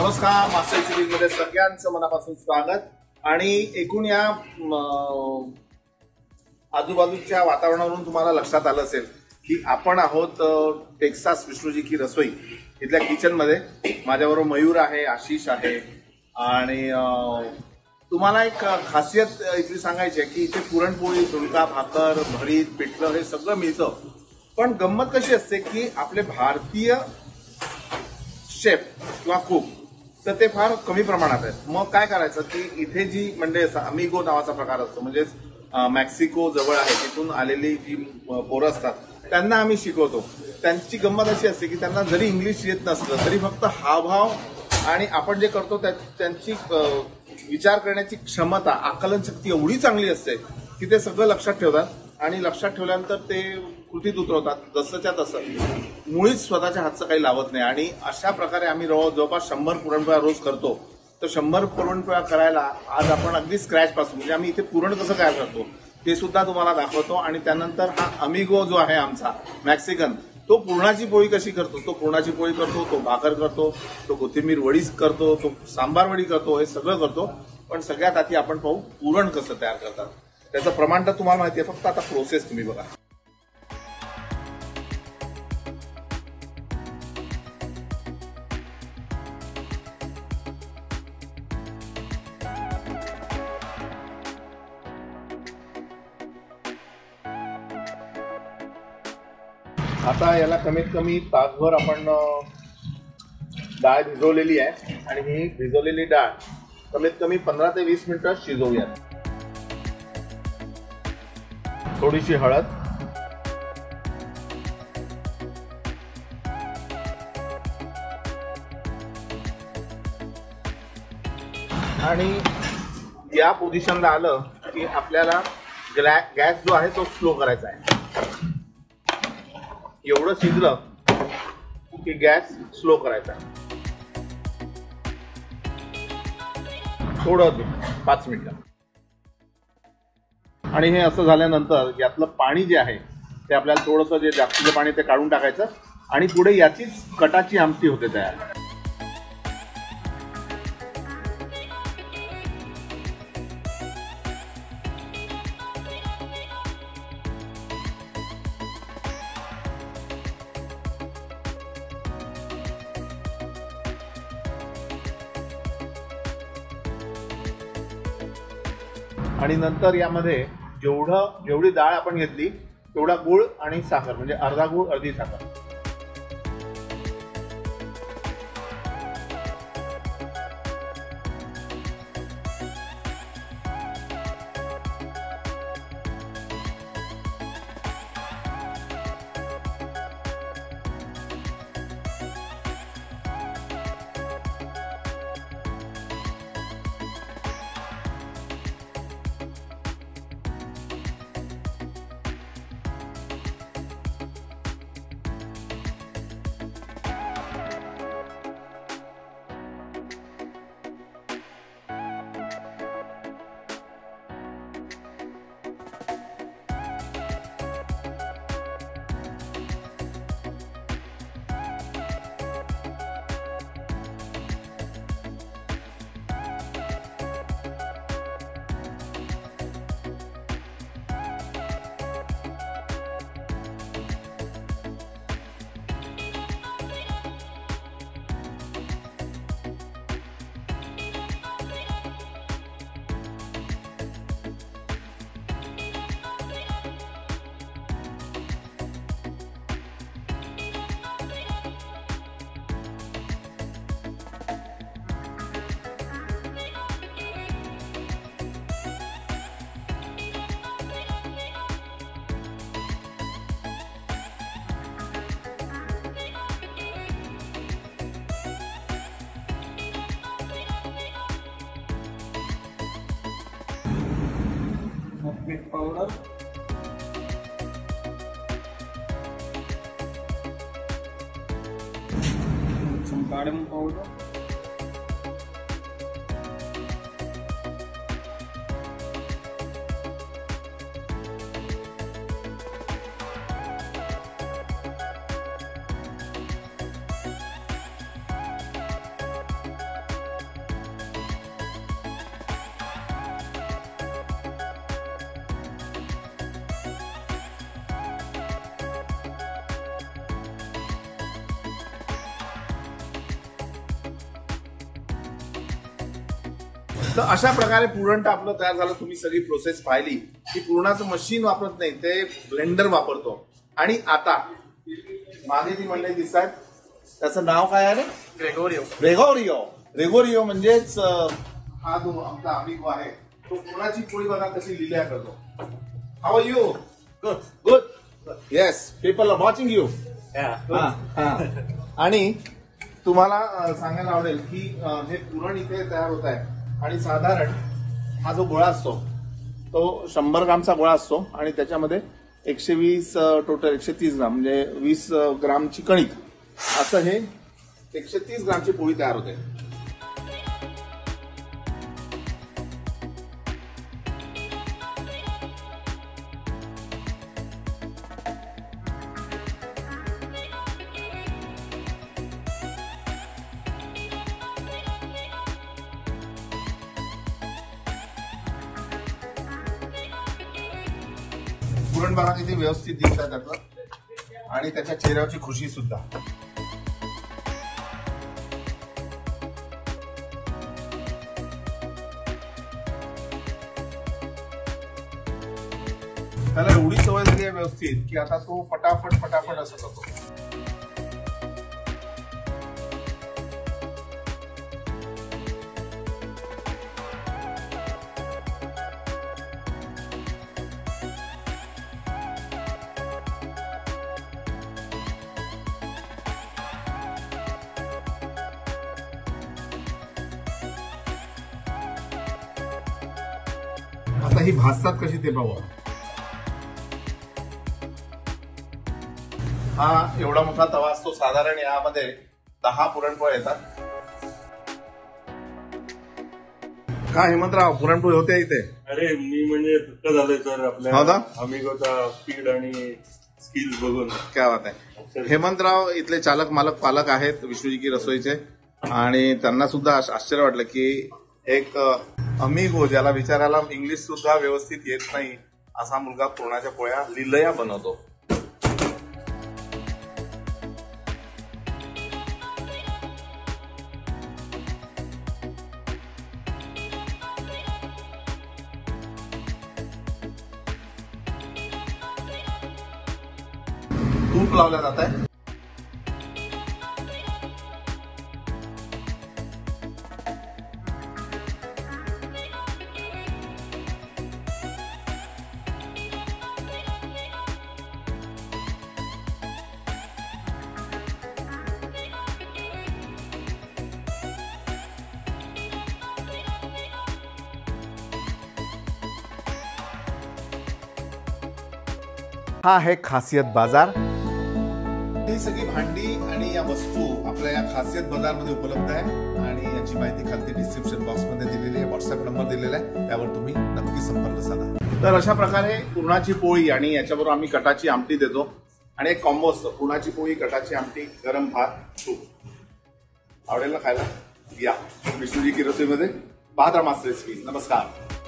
नमस्कार, मास्टर सिरीजमध्ये सगळ्यांचं मनापासून स्वागत। आणि एकूण या आजूबाजूच्या वातावरणावरून तुम्हाला लक्षात आलं असेल की आपण आहोत टेक्सास विष्णूजी की रसोई इथल्या किचन मध्ये। माझ्याबरोबर मयूर आहे, आशिष आहे आणि तुम्हाला एक खासियत इथली सांगायची आहे की इथे पुरणपोळी, झुणका भाकर, भरीत, पिठलं हे सगळं मिळतं। पण गंमत कशी असते की आपले भारतीय शेफ किंवा कुक तर ते फार कमी प्रमाणात आहेत। मग काय करायचं की इथे जी म्हणजे अमिगो नावाचा प्रकार असतो, म्हणजे मेक्सिको जवळ आहे तिथून आलेली जी पोरं असतात त्यांना आम्ही शिकवतो। त्यांची गंमत अशी असते की त्यांना जरी इंग्लिश येत नसलं तरी फक्त हावभाव आणि आपण जे करतो त्यांची विचार करण्याची क्षमता, आकलन शक्ती एवढी चांगली असते की ते सगळं लक्षात ठेवतात आणि लक्षात ठेवल्यानंतर ते कृतीत उतरवतात जसंच्या तसं, मुळीच स्वतःच्या हातचं काही लावत नाही। आणि अशा प्रकारे आम्ही जवळपास 100 पुरणपोळ्या रोज करतो। तर 100 पुरणपोळ्या करायला आज आपण अगदी स्क्रॅच पासून म्हणजे आम्ही इथे पुरण कसं तयार करतो ते सुद्धा तुम्हाला दाखवतो। आणि त्यानंतर हा अमिगो जो आहे आमचा मेक्सिकन, तो पुरणाची पोळी कशी करतो, तो पुरणाची पोळी करतो, तो भाकर करतो, तो कोथिंबीर वडी करतो, तो सांबार वडी करतो, हे सगळं करतो। पण सगळ्यात आधी आपण पाहू पुरण कसं तयार करतात। त्याचं प्रमाण तर तुम्हाला माहिती आहे, फक्त आता प्रोसेस तुम्ही बघा। आता याला कमीत कमी तासभर आपण डाळ भिजवलेली आहे आणि ही भिजवलेली डाळ कमीत कमी 15 ते 20 मिनिटं शिजवूयात। थोडीशी हळद, आणि या पोझिशनला आलं की आपल्याला गॅस जो आहे तो स्लो करायचा आहे। एवढं शिजलं की गॅस स्लो करायचा, थोडं 5 मिनिटं। आणि हे असं झाल्यानंतर यातलं पाणी जे आहे ते आपल्याला थोडंसं जे जास्तीचं पाणी ते काढून टाकायचं आणि पुढे याचीच कटाची आमटी होते तयार। आणि नंतर यामध्ये जेवढी डाळ आपण घेतली तेवढा गूळ आणि साखर, म्हणजे अर्धा गूळ अर्धी साखर। मीठ पावडर, कार्डमम पावडर, तर अशा प्रकारे पुरण आपलं तयार झालं. तुम्ही सगळी प्रोसेस पाहिली की पुरणाचं मशीन वापरत नाही, ते ब्लेंडर वापरतो. आणि आता मागे ती मंडळी दिसत आहेत, त्याचं नाव काय आहे? रेगोरियो म्हणजेच हा जो आमचा अमिगो आहे तो पुरणाची पोळी बघा कशी लिहिल्या करतो. How are you? Good. Yes, people are watching you. आणि तुम्हाला सांगायला आवडेल की हे पुरण इथे तयार होत आहे आणि साधारण हा जो गोळा असतो तो 100 ग्रामचा गोळा असतो आणि त्याच्यामध्ये 120 टोटल 130 ग्राम म्हणजे 20 ग्रामची कणिक, असं हे 130 ग्रामची पोळी तयार होते. पुरण बघा किती व्यवस्थित दिसत आहे त्याचं, आणि त्याच्या चेहऱ्यावरची खुशी सुद्धा. त्याला एवढी सवय झाली आहे व्यवस्थित की आता तो फटाफट असं करतो. आता ही भाजतात कशी ते पाहू. हा एवढा मोठा तवा असतो, साधारण यामध्ये 10 पुरणपोळ्या येतात. का हेमंतराव, पुरणपोळी होते इथे? अरे मी म्हणजे धक्का झालोय सर आपल्या अमिगोचा स्पीड आणि स्किल्स बघून. क्या बात आहे. हेमंतराव इथले चालक मालक पालक आहेत विष्णूजी की रसोईचे, आणि त्यांना सुद्धा आश्चर्य वाटलं की एक अमिगो ज्याला विचारायला इंग्लिश सुद्धा व्यवस्थित येत नाही असा मुलगा पुरणाच्या पोळ्या लिलया बनवतो. तूप लावलं जात आहे. हा आहे खासियत बाजार. ही सगळी भांडी आणि या वस्तू आपल्या या खासियत बाजारमध्ये उपलब्ध आहे, आणि याची माहिती खालती डिस्क्रिप्शन बॉक्समध्ये दिलेली आहे. व्हॉट्सअप नंबर दिलेला आहे, त्यावर तुम्ही नक्की संपर्क साधा. तर अशा प्रकारे पुरणाची पोळी आणि याच्याबरोबर आम्ही कटाची आमटी देतो, आणि एक कॉम्बो असतो पुरणाची पोळी, कटाची आमटी, गरम भात, तूप. आवडेल ना खायला? या विष्णूजी की रसोईमध्ये पाहत राहा मास्टर रेसिपीज. नमस्कार.